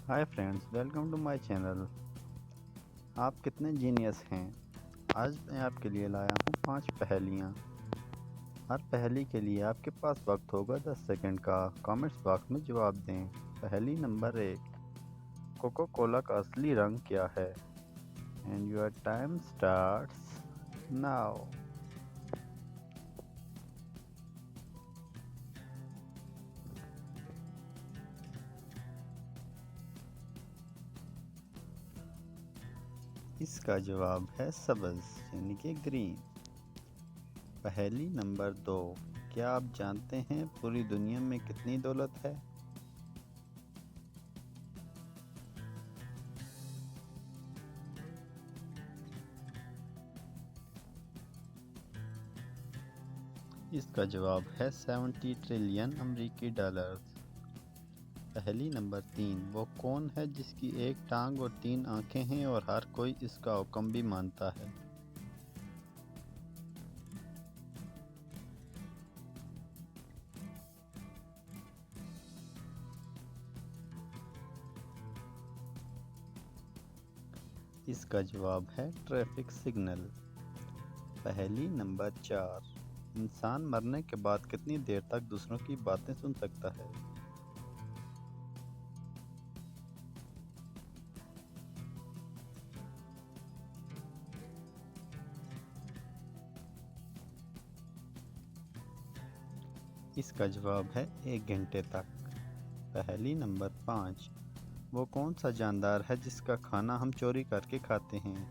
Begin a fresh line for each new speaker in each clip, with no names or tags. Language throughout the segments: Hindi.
Hi friends, welcome to my channel. आप कितने जीनियस हैं। आज मैं आपके लिए लाया हूँ 5 पहेलियाँ। हर पहेली के लिए आपके पास वक्त होगा 10 सेकंड का। कमेंट्स बॉक्स में जवाब दें। पहेली नंबर 1, कोको कोला का असली रंग क्या है? And your time starts now. इसका जवाब है सब्ज, यानी कि ग्रीन। पहेली नंबर 2, क्या आप जानते हैं पूरी दुनिया में कितनी दौलत है? इसका जवाब है 70 ट्रिलियन अमेरिकी डॉलर। पहेली नंबर 3, वो कौन है जिसकी एक टांग और 3 आंखें हैं और हर कोई इसका हुक्म भी मानता है? इसका जवाब है ट्रैफिक सिग्नल। पहेली नंबर 4, इंसान मरने के बाद कितनी देर तक दूसरों की बातें सुन सकता है? इसका जवाब है 1 घंटे तक। पहेली नंबर 5, वो कौन सा जानदार है जिसका खाना हम चोरी करके खाते हैं?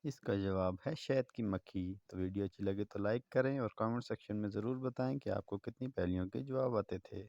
इसका जवाब है शहद की मक्खी। तो वीडियो अच्छी लगे तो लाइक करें और कमेंट सेक्शन में ज़रूर बताएं कि आपको कितनी पहेलियों के जवाब आते थे।